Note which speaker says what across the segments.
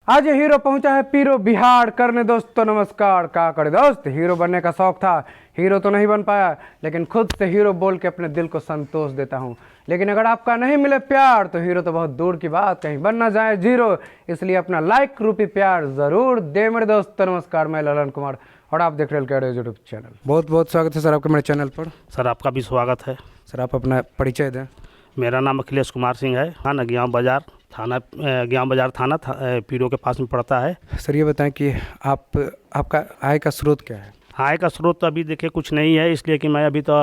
Speaker 1: आज ये हीरो पहुंचा है पीरो बिहार करने। दोस्तों नमस्कार। क्या करे दोस्त, हीरो बनने का शौक था, हीरो तो नहीं बन पाया, लेकिन खुद से हीरो बोल के अपने दिल को संतोष देता हूं। लेकिन अगर आपका नहीं मिले प्यार तो हीरो तो बहुत दूर की बात, कहीं बन ना जाए जीरो। इसलिए अपना लाइक रूपी प्यार जरूर दे मेरे दोस्त। नमस्कार, मैं ललन कुमार और आप देख रहे हैं यूट्यूब चैनल। बहुत बहुत स्वागत है सर आपका मेरे चैनल पर।
Speaker 2: सर आपका भी स्वागत है।
Speaker 1: सर आप अपना परिचय दें।
Speaker 2: मेरा नाम अखिलेश कुमार सिंह है। थाना ज्ञान बाजार थाना पीरो के पास में पड़ता है।
Speaker 1: सर ये बताएं कि आपका आय का स्रोत क्या है?
Speaker 2: आय का स्रोत तो अभी देखिए कुछ नहीं है, इसलिए कि मैं अभी तो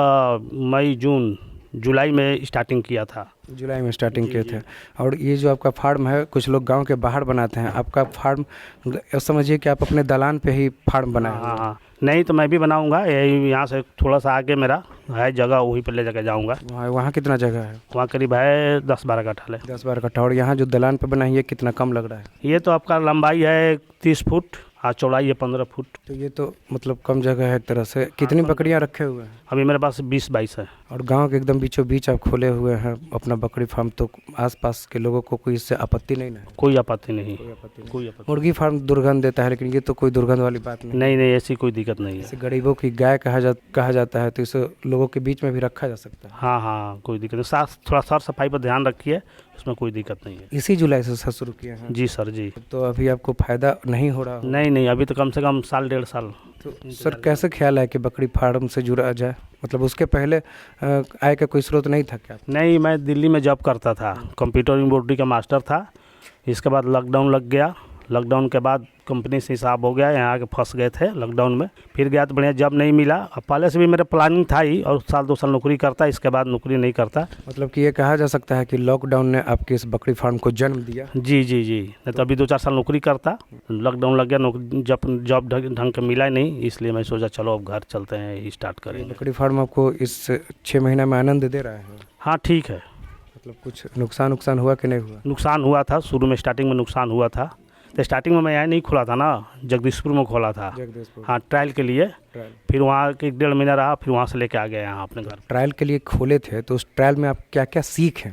Speaker 2: जुलाई में स्टार्टिंग किया था।
Speaker 1: जुलाई में स्टार्टिंग किए थे। और ये जो आपका फार्म है, कुछ लोग गांव के बाहर बनाते हैं, आपका फार्म समझिए कि आप अपने दलान पे ही फार्म बनाए।
Speaker 2: हाँ, नहीं तो मैं भी बनाऊंगा। यही यहाँ से थोड़ा सा आगे मेरा है जगह, वहीं पर ले जाकर जाऊंगा।
Speaker 1: वहाँ कितना जगह है?
Speaker 2: वहाँ करीब है 10-12 कट्ठा है।
Speaker 1: 10-12 कट्ठा। और यहाँ जो दलान पे बना है ये कितना कम लग रहा है?
Speaker 2: ये तो आपका लंबाई है 30 फुट और चौड़ाई है 15 फुट।
Speaker 1: तो ये तो मतलब कम जगह है एक तरह से। कितनी बकरियां रखे हुए हैं?
Speaker 2: अभी मेरे पास 20-22 है।
Speaker 1: और गांव के एकदम बीचों बीच आप खोले हुए हैं अपना बकरी फार्म, तो आसपास के लोगों को कोई इससे आपत्ति नहीं ना है?
Speaker 2: कोई आपत्ति नहीं।
Speaker 1: मुर्गी फार्म दुर्गंध देता है, लेकिन ये तो कोई दुर्गंध वाली बात नहीं।
Speaker 2: नहीं, ऐसी कोई दिक्कत नहीं है।
Speaker 1: जैसे गरीबों की गाय कहा जाता है, तो इसे लोगों के बीच में भी रखा जा सकता है।
Speaker 2: हाँ, कोई दिक्कत नहीं। थोड़ा साफ सफाई पर ध्यान रखिए, उसमें कोई दिक्कत नहीं है।
Speaker 1: इसी जुलाई से सर शुरू किए हैं?
Speaker 2: जी सर जी।
Speaker 1: तो अभी आपको फायदा नहीं हो रहा?
Speaker 2: नहीं, अभी तो कम से कम साल 1.5 साल।
Speaker 1: तो सर कैसे ख्याल है कि बकरी फार्म से जुड़ा जाए? मतलब उसके पहले आय का कोई स्रोत नहीं था क्या?
Speaker 2: नहीं, मैं दिल्ली में जॉब करता था, कंप्यूटर एम्ब्रॉयडरी का मास्टर था। इसके बाद लॉकडाउन लग गया। लॉकडाउन के बाद कंपनी से हिसाब हो गया, यहाँ आके फंस गए थे लॉकडाउन में। फिर गया तो बढ़िया जॉब नहीं मिला। अब पहले से भी मेरा प्लानिंग था ही, और साल 2 साल नौकरी करता, इसके बाद नौकरी नहीं करता।
Speaker 1: मतलब कि ये कहा जा सकता है कि लॉकडाउन ने आपके इस बकरी फार्म को जन्म दिया?
Speaker 2: जी। नहीं तो अभी 2-4 साल नौकरी करता, लॉकडाउन लग गया, नौकरी जॉब ढंग का मिला नहीं, इसलिए मैं सोचा चलो अब घर चलते हैं, स्टार्ट करेंगे।
Speaker 1: बकरी फार्म आपको इस 6 महीना में आनंद दे रहा है?
Speaker 2: हाँ ठीक है।
Speaker 1: मतलब कुछ नुकसान हुआ कि नहीं हुआ?
Speaker 2: नुकसान हुआ था, शुरू में स्टार्टिंग में नुकसान हुआ था। तो स्टार्टिंग में मैं यहाँ नहीं खोला था ना, जगदीशपुर में खोला था। हाँ, ट्रायल के लिए। फिर वहाँ के 1.5 महीना रहा, फिर वहाँ से लेके आ गया यहाँ अपने घर।
Speaker 1: ट्रायल के लिए खोले थे, तो उस ट्रायल में आप क्या क्या सीखे?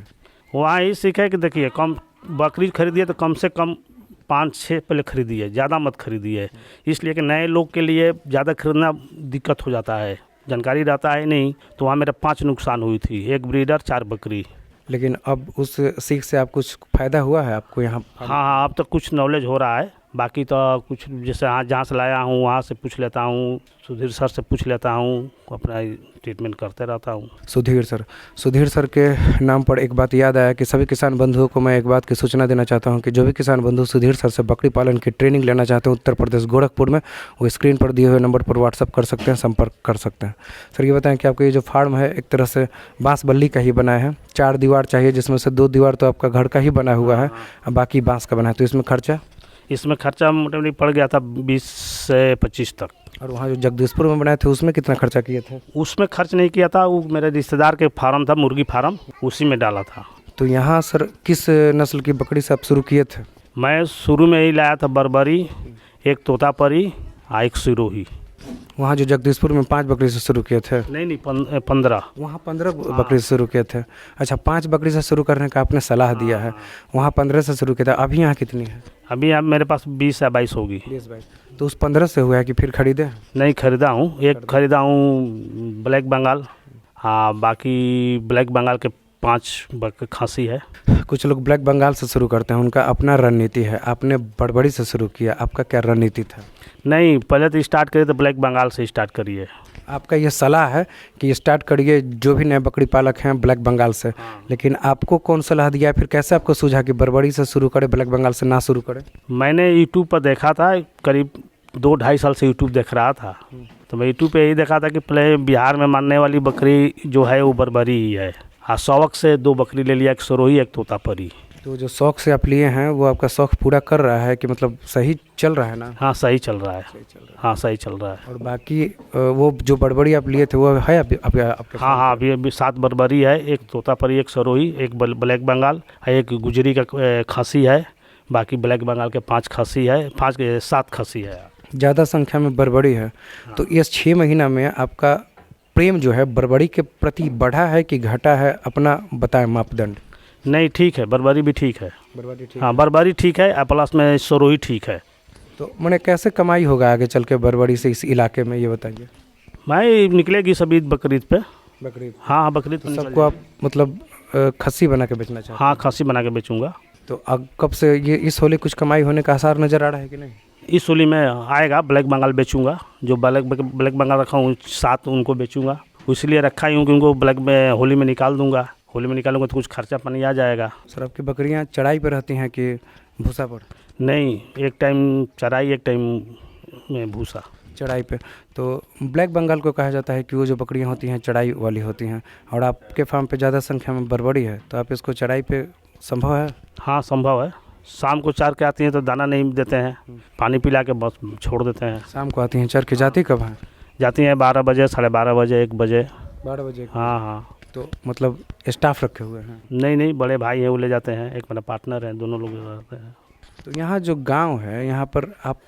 Speaker 2: वहाँ ये सीखे कि देखिए, कम बकरी खरीदिए तो कम से कम 5-6 पहले खरीदिए, ज़्यादा मत खरीदिए। इसलिए कि नए लोग के लिए ज़्यादा खरीदना दिक्कत हो जाता है, जानकारी रहता है नहीं। तो वहाँ मेरा 5 नुकसान हुई थी, 1 ब्रीडर 4 बकरी।
Speaker 1: लेकिन अब उस सीख से आप कुछ फ़ायदा हुआ है आपको यहाँ?
Speaker 2: हाँ, अब तो कुछ नॉलेज हो रहा है। बाकी तो कुछ जैसे जहाँ से लाया हूँ वहाँ से पूछ लेता हूँ, सुधीर सर से पूछ लेता हूँ, अपना ट्रीटमेंट करते रहता हूँ। सुधीर सर के नाम पर एक बात याद आया कि सभी किसान बंधुओं को मैं एक बात की सूचना देना चाहता हूँ कि जो भी किसान बंधु सुधीर सर से बकरी पालन की ट्रेनिंग लेना चाहते हैं उत्तर प्रदेश गोरखपुर में, वो स्क्रीन पर दिए हुए नंबर पर व्हाट्सअप कर सकते हैं, संपर्क कर सकते हैं। सर ये बताएं कि आपका ये जो फार्म है एक तरह से बांस बल्ली का ही बना है, 4 दीवार चाहिए, जिसमें से 2 दीवार तो आपका घर का ही बना हुआ है, बाकी बांस का बना है। तो इसमें खर्चा मोटामोटी पड़ गया था 20 से 25 तक। और वहाँ जो जगदीशपुर में बनाए थे उसमें कितना खर्चा किए थे? उसमें खर्च नहीं किया था, वो मेरे रिश्तेदार के फार्म था, मुर्गी फार्म, उसी में डाला था।
Speaker 1: तो यहाँ सर किस नस्ल की बकरी से आप शुरू किए थे?
Speaker 2: मैं शुरू में ही लाया था बर्बरी, एक तोतापरी और एक सिरोही।
Speaker 1: वहाँ जो जगदीशपुर में 5 बकरी से शुरू किए थे?
Speaker 2: नहीं, 15।
Speaker 1: वहाँ 15 बकरी से शुरू किए थे। अच्छा, 5 बकरी से शुरू करने का आपने सलाह दिया है, वहाँ 15 से शुरू किया था। अभी यहाँ कितनी है?
Speaker 2: अभी यहाँ मेरे पास 20 या 22 होगी।
Speaker 1: 20-22। तो उस 15 से हुआ है कि फिर खरीदे?
Speaker 2: नहीं, खरीदा हूँ। एक खरीदा हूँ ब्लैक बंगाल। हाँ, बाकी ब्लैक बंगाल के 5 खांसी है।
Speaker 1: कुछ लोग ब्लैक बंगाल से शुरू करते हैं, उनका अपना रणनीति है। आपने बड़बड़ी से शुरू किया, आपका क्या रणनीति था?
Speaker 2: नहीं, पहले तो स्टार्ट करिए तो ब्लैक बंगाल से स्टार्ट करिए।
Speaker 1: आपका ये सलाह है कि स्टार्ट करिए जो भी नए बकरी पालक हैं ब्लैक बंगाल से। लेकिन आपको कौन सलाह दिया, फिर कैसे आपको सूझा कि बड़बड़ी से शुरू करें, ब्लैक बंगाल से ना शुरू करें?
Speaker 2: मैंने यूट्यूब पर देखा था, करीब 2-2.5 साल से यूट्यूब देख रहा था। तो मैं यूट्यूब पे यही देखा था कि पहले बिहार में मानने वाली बकरी जो है वो बर्बरी ही है। हाँ, शौक से 2 बकरी ले लिया, एक सिरोही एक तोतापरी।
Speaker 1: तो जो शौक से आप लिए हैं वो आपका शौक पूरा कर रहा है कि मतलब सही चल रहा है ना?
Speaker 2: हाँ, सही चल रहा है। हाँ, सही चल रहा है।
Speaker 1: और बाकी वो जो बड़बड़ी आप लिए थे वो है आपके?
Speaker 2: हाँ, अभी 7 बर्बरी है, एक तोतापरी, एक सिरोही, एक ब्लैक बंगाल, एक गुजरी का खांसी है। बाकी ब्लैक बंगाल के 5 खांसी है, 7 खांसी है।
Speaker 1: ज़्यादा संख्या में बड़बड़ी है। तो इस 6 महीना में आपका प्रेम जो है बड़बड़ी के प्रति बढ़ा है कि घटा है? अपना बताएं मापदंड।
Speaker 2: नहीं ठीक है, बर्बरी भी ठीक है।
Speaker 1: बर्बादी ठीक।
Speaker 2: हाँ बर्बरी ठीक है, प्लस में सरोही ठीक है।
Speaker 1: तो मैंने कैसे कमाई होगा आगे चल के बरबड़ी से इस इलाके में, ये बताइए।
Speaker 2: भाई निकलेगी सब ईद बकरीद पे।
Speaker 1: बकरीद
Speaker 2: हाँ हाँ बकरीद पे निकल
Speaker 1: सबको आप मतलब खस्सी बना के बेचना चाहते
Speaker 2: हाँ खस्सी बना के बेचूंगा।
Speaker 1: हैं। तो अब कब से ये इस होली कुछ कमाई होने का आसार नज़र आ रहा है कि नहीं?
Speaker 2: इस होली में आएगा ब्लैक बंगाल बेचूंगा, जो ब्लैक बंगाल रखा हूँ 7 उनको बेचूंगा। इसलिए रखा ही हूँ कि उनको ब्लैक में होली में निकाल दूंगा। होली में निकालूंगा तो कुछ खर्चा पानी आ जाएगा।
Speaker 1: सर आपकी बकरियाँ चढ़ाई पर रहती हैं कि भूसा पर?
Speaker 2: नहीं, एक टाइम चराई, एक टाइम में भूसा।
Speaker 1: चढ़ाई पे। तो ब्लैक बंगाल को कहा जाता है कि वो जो बकरियां होती हैं चढ़ाई वाली होती हैं, और आपके फार्म पे ज़्यादा संख्या में बरबड़ी है, तो आप इसको चढ़ाई पे संभव है?
Speaker 2: हाँ संभव है। शाम को चार के आती हैं तो दाना नहीं देते हैं, पानी पिला के बस छोड़ देते हैं।
Speaker 1: शाम को आती हैं चर के, जाती कब हैं?
Speaker 2: जाती हैं 12 बजे, 12:30 बजे, 1 बजे।
Speaker 1: 12 बजे।
Speaker 2: हाँ हाँ।
Speaker 1: तो मतलब स्टाफ रखे हुए हैं?
Speaker 2: नहीं नहीं, बड़े भाई हैं वो ले जाते हैं, एक मेरा पार्टनर है, दोनों लोग रहते हैं।
Speaker 1: तो यहाँ जो गांव है, यहाँ पर आप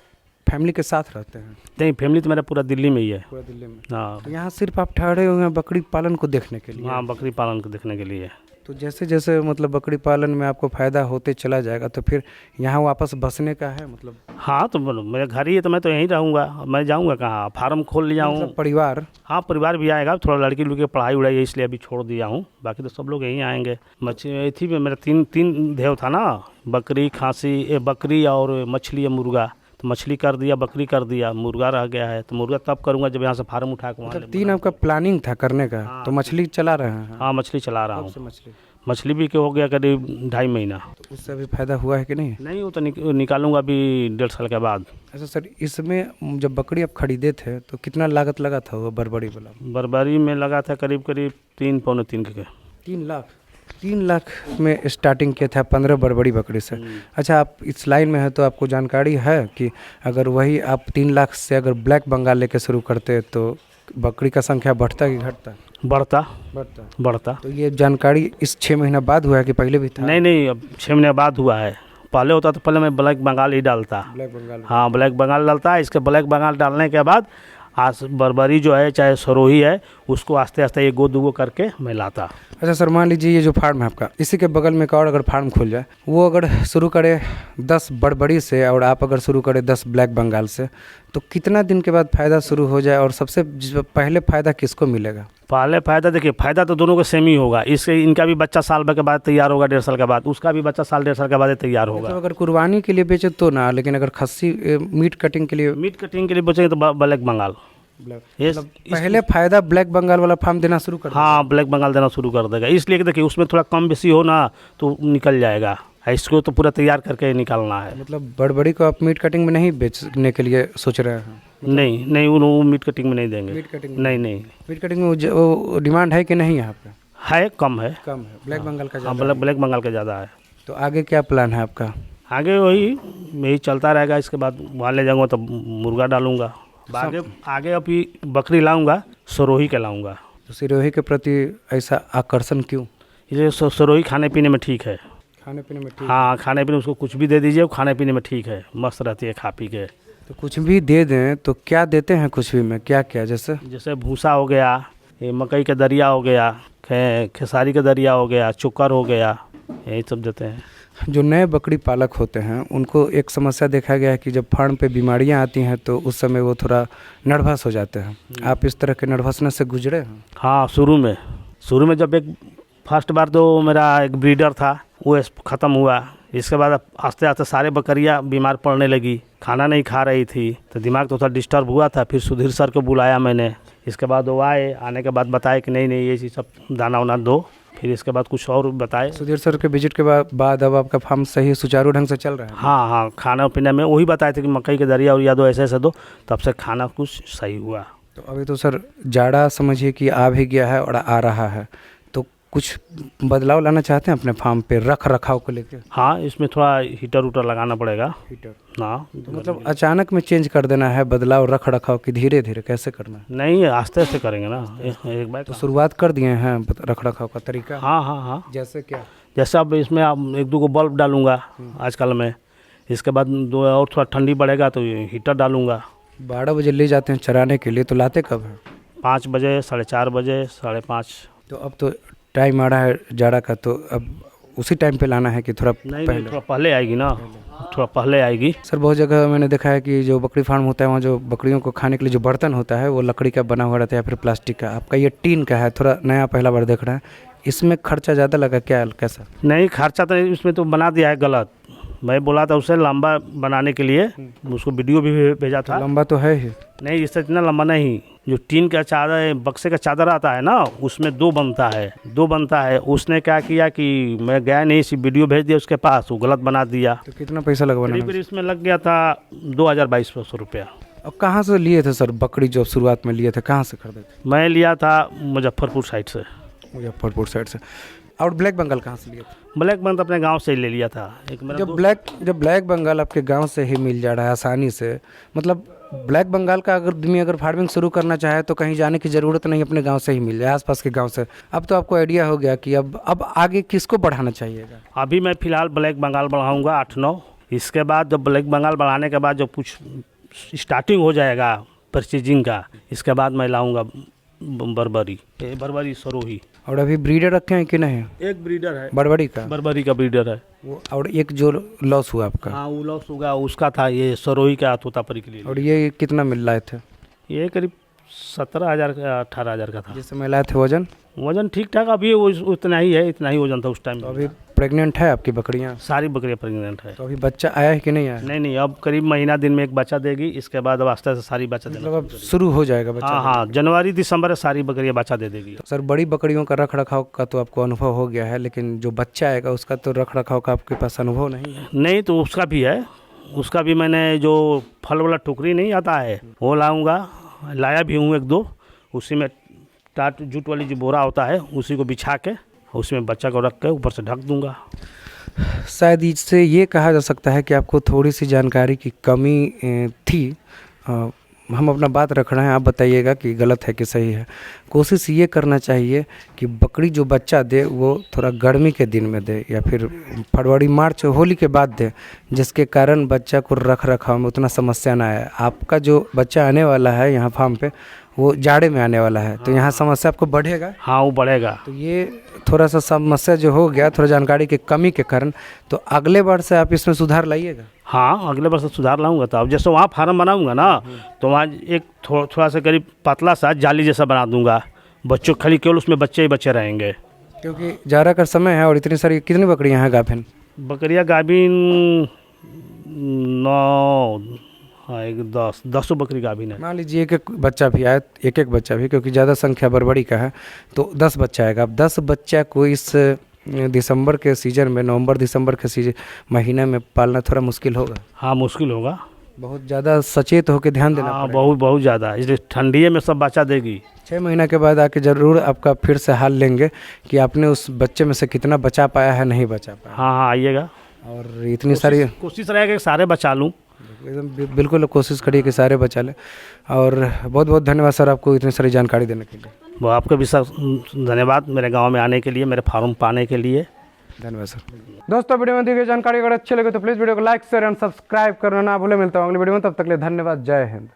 Speaker 1: फैमिली के साथ रहते हैं?
Speaker 2: नहीं, फैमिली तो मेरा पूरा दिल्ली में ही है।
Speaker 1: पूरा दिल्ली में?
Speaker 2: हाँ।
Speaker 1: तो यहाँ सिर्फ आप ठहरे हुए हैं बकरी पालन को देखने के लिए?
Speaker 2: हाँ बकरी पालन को देखने के लिए।
Speaker 1: तो जैसे जैसे मतलब बकरी पालन में आपको फ़ायदा होते चला जाएगा, तो फिर यहाँ वापस बसने का है मतलब?
Speaker 2: हाँ तो मेरा घर ही है तो मैं तो यहीं रहूँगा, मैं जाऊँगा कहाँ, फार्म खोल लिया हूँ।
Speaker 1: मतलब परिवार?
Speaker 2: हाँ परिवार भी आएगा, थोड़ा लड़की लोग की पढ़ाई उड़ाई है इसलिए अभी छोड़ दिया हूँ, बाकी तो सब लोग यहीं आएंगे। मच्छी थी मेरा तीन देव था ना, बकरी खांसी बकरी और मछली या मुर्गा। तो मछली कर दिया, बकरी कर दिया, मुर्गा रह गया है, तो मुर्गा तब करूँगा जब यहाँ से फार्म उठा के वहाँ।
Speaker 1: मतलब 3 आपका प्लानिंग था करने का? तो मछली चला रहे हैं?
Speaker 2: हाँ मछली चला रहा हूँ।
Speaker 1: मछली
Speaker 2: मछली भी हो गया करीब 2.5 महीना।
Speaker 1: तो उससे अभी फ़ायदा हुआ है कि नहीं?
Speaker 2: नहीं, वो तो निकालूंगा अभी 1.5 साल के बाद।
Speaker 1: अच्छा सर, इसमें जब बकरी आप खरीदे थे तो कितना लागत लगा था वो बरबड़ी वाला?
Speaker 2: बर्बरी में लगा था करीब 3 पौने 3 के।
Speaker 1: 3 लाख? 3 लाख में स्टार्टिंग किया था 15 बरबड़ी बकरी से। अच्छा, आप इस लाइन में है तो आपको जानकारी है कि अगर वही आप 3 लाख से अगर ब्लैक बंगाल लेके शुरू करते तो बकरी का संख्या बढ़ता कि घटता?
Speaker 2: बढ़ता।
Speaker 1: तो ये जानकारी इस 6 महीना बाद हुआ है कि पहले भी था?
Speaker 2: नहीं, अब 6 महीने बाद हुआ है। पहले होता तो पहले मैं ब्लैक बंगाल ही डालता।
Speaker 1: ब्लैक बंगाल?
Speaker 2: हाँ ब्लैक बंगाल डालता है। इसके ब्लैक बंगाल डालने के बाद आज बर्बरी जो है चाहे सरोही है, उसको आस्ते आस्ते 1 2 करके मैं लाता।
Speaker 1: अच्छा सर, मान लीजिए ये जो फार्म है आपका, इसी के बगल में एक और अगर फार्म खुल जाए, वो अगर शुरू करे 10 बड़बड़ी से और आप अगर शुरू करें 10 ब्लैक बंगाल से, तो कितना दिन के बाद फ़ायदा शुरू हो जाए, और सबसे पहले फ़ायदा किसको मिलेगा?
Speaker 2: पहले फ़ायदा देखिए, फ़ायदा तो दोनों को सेम ही होगा। इसके इनका भी बच्चा साल भर के बाद तैयार होगा, 1.5 साल के बाद, उसका भी बच्चा साल 1.5 साल के बाद तैयार होगा।
Speaker 1: तो अगर कुर्बानी के लिए बेचे तो ना, लेकिन अगर खस्सी मीट कटिंग के लिए?
Speaker 2: मीट कटिंग के लिए बेचेंगे तो ब्लैक बंगाल।
Speaker 1: मतलब पहले फ़ायदा ब्लैक बंगाल वाला फार्म देना शुरू कर?
Speaker 2: हाँ ब्लैक बंगाल देना शुरू कर देगा, इसलिए कि देखिए उसमें थोड़ा कम बेसी हो ना तो निकल जाएगा। इसको तो पूरा तैयार करके निकालना है।
Speaker 1: मतलब बड़बड़ी को आप मीट कटिंग में नहीं बेचने के लिए सोच रहे हैं?
Speaker 2: नहीं, वो मीट कटिंग में नहीं देंगे।
Speaker 1: Meat cutting?
Speaker 2: नहीं।
Speaker 1: मीट कटिंग में वो डिमांड है कि नहीं यहाँ पे?
Speaker 2: है, कम है।
Speaker 1: ब्लैक बंगाल का
Speaker 2: हाँ
Speaker 1: ज़्यादा?
Speaker 2: ब्लैक बंगाल का ज़्यादा है।
Speaker 1: तो आगे क्या प्लान है आपका?
Speaker 2: आगे यही चलता रहेगा। इसके बाद वहाँ ले जाऊँगा तो मुर्गा डालूंगा। आगे अभी बकरी लाऊंगा, सरोही के लाऊंगा।
Speaker 1: तो सिरोही के प्रति ऐसा आकर्षण क्यों?
Speaker 2: ये सरोही खाने पीने में ठीक है।
Speaker 1: खाने पीने में ठीक?
Speaker 2: हाँ खाने पीने, उसको कुछ भी दे दीजिए, वो खाने पीने में ठीक है, मस्त रहती है खा पी के।
Speaker 1: तो कुछ भी दे दें तो क्या देते हैं कुछ भी में? क्या जैसे
Speaker 2: भूसा हो गया, ये मकई का दरिया हो गया, खेसारी का दरिया हो गया, चोकर हो गया, यही सब देते हैं।
Speaker 1: जो नए बकरी पालक होते हैं उनको एक समस्या देखा गया है कि जब फार्म पे बीमारियां आती हैं तो उस समय वो थोड़ा नर्वस हो जाते हैं। आप इस तरह के नर्वसनेस से गुजरे हैं?
Speaker 2: हाँ शुरू में जब एक फर्स्ट बार तो मेरा एक ब्रीडर था वो ख़त्म हुआ। इसके बाद आस्ते आस्ते सारे बकरियां बीमार पड़ने लगी, खाना नहीं खा रही थी, तो दिमाग तो थोड़ा डिस्टर्ब हुआ था। फिर सुधीर सर को बुलाया मैंने। इसके बाद वो आने के बाद बताए कि नहीं ये चीज़ सब दाना वाना दो। फिर इसके बाद कुछ और बताए।
Speaker 1: सुधीर सर के विजिट के बाद अब आपका फार्म सही सुचारू ढंग से चल रहा है?
Speaker 2: हाँ खाना पीने में वही बताए थे कि मकई के दरिया और या दो ऐसे दो, तब से खाना कुछ सही हुआ।
Speaker 1: तो अभी तो सर जाड़ा समझिए कि आ भी गया है और आ रहा है, तो कुछ बदलाव लाना चाहते हैं अपने फार्म पे रख रखाव को लेकर?
Speaker 2: हाँ इसमें थोड़ा हीटर लगाना पड़ेगा।
Speaker 1: हीटर?
Speaker 2: हाँ
Speaker 1: तो मतलब अचानक में चेंज कर देना है बदलाव रख रखाव की, धीरे धीरे कैसे करना है?
Speaker 2: नहीं आस्ते आस्ते करेंगे ना, एक बार
Speaker 1: तो शुरुआत कर दिए हैं रख रखाव का तरीका?
Speaker 2: हाँ।
Speaker 1: जैसे क्या?
Speaker 2: जैसे अब इसमें अब 1 2 बल्ब डालूंगा आजकल में। इसके बाद और थोड़ा ठंडी बढ़ेगा तो हीटर डालूंगा।
Speaker 1: 12 बजे ले जाते हैं चराने के लिए, तो लाते कब हैं?
Speaker 2: 5 बजे, 4:30 बजे, 5:30।
Speaker 1: तो अब तो टाइम आ रहा है जाड़ा का, तो अब उसी टाइम पे लाना है कि थोड़ा
Speaker 2: नहीं
Speaker 1: पहले?
Speaker 2: थोड़ा पहले आएगी ना, थोड़ा पहले आएगी।
Speaker 1: सर बहुत जगह मैंने देखा है कि जो बकरी फार्म होता है वहाँ जो बकरियों को खाने के लिए जो बर्तन होता है वो लकड़ी का बना हुआ रहता है या फिर प्लास्टिक का। आपका ये टीन का है, थोड़ा नया पहला बार देख रहे हैं, इसमें खर्चा ज़्यादा लगा क्या, कैसा?
Speaker 2: नहीं खर्चा तो इसमें तो बना दिया है गलत। मैं बोला था उसे लंबा बनाने के लिए, उसको वीडियो भी भेजा था।
Speaker 1: लंबा तो है ही।
Speaker 2: नहीं इससे इतना लंबा नहीं, जो टीन का चादर बक्से का चादर आता है ना उसमें दो बनता है। उसने क्या किया कि मैं गया नहीं, इसी वीडियो भेज दिया उसके पास, वो गलत बना दिया।
Speaker 1: तो कितना पैसा लगा बनाने में?
Speaker 2: करीब इसमें लग गया था 2200 रुपया।
Speaker 1: और कहाँ से लिए थे सर बकरी, जो शुरुआत में लिए थे कहाँ से खरीदे थे?
Speaker 2: मैं लिया था मुजफ्फरपुर साइड से।
Speaker 1: मुजफ्फरपुर साइड से। और ब्लैक बंगाल कहाँ से लिए थे?
Speaker 2: ब्लैक बंद अपने गांव से ही ले लिया था। एक मेरा
Speaker 1: जब ब्लैक बंगाल आपके गांव से ही मिल जा रहा है आसानी से, मतलब ब्लैक बंगाल का अगर फार्मिंग शुरू करना चाहे तो कहीं जाने की ज़रूरत नहीं, अपने गांव से ही मिल जाए, आसपास के गांव से। अब तो आपको आइडिया हो गया कि अब आगे किसको बढ़ाना चाहिएगा?
Speaker 2: अभी मैं फ़िलहाल ब्लैक बंगाल बढ़ाऊँगा 8-9। इसके बाद जब ब्लैक बंगाल बढ़ाने के बाद जब कुछ स्टार्टिंग हो जाएगा परचेजिंग का, इसके बाद मैं लाऊँगा बर्बरी सरोही।
Speaker 1: और अभी ब्रीडर रखे हैं कि नहीं?
Speaker 2: एक ब्रीडर है
Speaker 1: बरबरी का
Speaker 2: ब्रीडर है
Speaker 1: वो। और एक जो लॉस हुआ आपका?
Speaker 2: हाँ वो लॉस होगा उसका था, ये सरोही का तोतापरी के लिए।
Speaker 1: और ये कितना मिल रहे थे?
Speaker 2: ये करीब 17,000 का 18,000 का था।
Speaker 1: जिस समय लाए थे
Speaker 2: वजन ठीक ठाक अभी उतना ही है, इतना ही वजन था उस टाइम।
Speaker 1: तो अभी प्रेग्नेंट है आपकी बकरियाँ?
Speaker 2: सारी बकरियाँ प्रेग्नेंट है।
Speaker 1: तो अभी बच्चा आया है कि नहीं आया?
Speaker 2: नहीं अब करीब महीना दिन में एक बच्चा देगी, इसके बाद अब आस्ते से सारी बच्चा देना।
Speaker 1: मतलब अब शुरू हो जाएगा बच्चा?
Speaker 2: हाँ जनवरी दिसंबर सारी बकरियाँ बच्चा दे देगी।
Speaker 1: तो सर बड़ी बकरियों का रख रखाव का तो आपको अनुभव हो गया है, लेकिन जो बच्चा आएगा उसका तो रख रखाव का आपके पास अनुभव नहीं है?
Speaker 2: नहीं तो उसका भी है, उसका भी मैंने जो फल वाला टोकरी नहीं आता है वो लाऊंगा, लाया भी हूँ 1-2। उसी में टाट जूट वाली जो बोरा होता है उसी को बिछा के उसमें बच्चा को रख के ऊपर से ढक दूंगा।
Speaker 1: शायद इससे ये कहा जा सकता है कि आपको थोड़ी सी जानकारी की कमी थी। हम अपना बात रख रहे हैं, आप बताइएगा कि गलत है कि सही है। कोशिश ये करना चाहिए कि बकरी जो बच्चा दे वो थोड़ा गर्मी के दिन में दे या फिर फरवरी मार्च होली के बाद दे, जिसके कारण बच्चा को रख रखाव में उतना समस्या ना आए। आपका जो बच्चा आने वाला है यहाँ फार्म पे वो जाड़े में आने वाला है, तो यहाँ समस्या आपको बढ़ेगा।
Speaker 2: हाँ वो बढ़ेगा।
Speaker 1: तो ये थोड़ा सा समस्या जो हो गया थोड़ा जानकारी की कमी के कारण, तो अगले बार से आप इसमें सुधार लाइएगा।
Speaker 2: हाँ अगले बार से सुधार लाऊंगा। तो अब जैसे वहाँ फार्म बनाऊंगा ना तो वहाँ एक थोड़ा सा करीब पतला सा जाली जैसा बना दूंगा, बच्चों खाली केवल उसमें बच्चे ही बच्चे रहेंगे।
Speaker 1: क्योंकि जाड़ा का समय है और इतनी सारी कितनी बकरियाँ हैं गाभिन?
Speaker 2: बकरियाँ गाभिन 9 हाँ 10 बकरी गाभिन है।
Speaker 1: मान लीजिए एक बच्चा भी आए, एक बच्चा भी, क्योंकि ज़्यादा संख्या बरबड़ी का है तो 10 बच्चा आएगा। अब 10 बच्चा को इस दिसंबर के सीज़न में, नवंबर दिसंबर के महीने में पालना थोड़ा मुश्किल होगा।
Speaker 2: हाँ मुश्किल होगा,
Speaker 1: बहुत ज़्यादा सचेत होकर ध्यान देना पड़ेगा।
Speaker 2: बहुत ज़्यादा, इसलिए ठंडी में सब बच्चा देगी।
Speaker 1: 6 महीना के बाद आके ज़रूर आपका फिर से हाल लेंगे कि आपने उस बच्चे में से कितना बचा पाया है, नहीं बचा पाया।
Speaker 2: हाँ आइएगा।
Speaker 1: और इतनी सारी
Speaker 2: कोशिश रहेगा कि सारे बचा लूँ,
Speaker 1: एकदम बिल्कुल कोशिश करिए कि सारे बचा लें। और बहुत बहुत धन्यवाद सर आपको इतनी सारी जानकारी देने के लिए।
Speaker 2: वो आपका भी सर धन्यवाद मेरे गांव में आने के लिए, मेरे फार्म पाने के लिए
Speaker 1: धन्यवाद सर। दोस्तों वीडियो में दी गई जानकारी अगर अच्छी लगे तो प्लीज़ वीडियो को लाइक शेयर एंड सब्सक्राइब करना ना भूले। मिलता हूँ अगली वीडियो में, तब तक के लिए धन्यवाद। जय हिंद।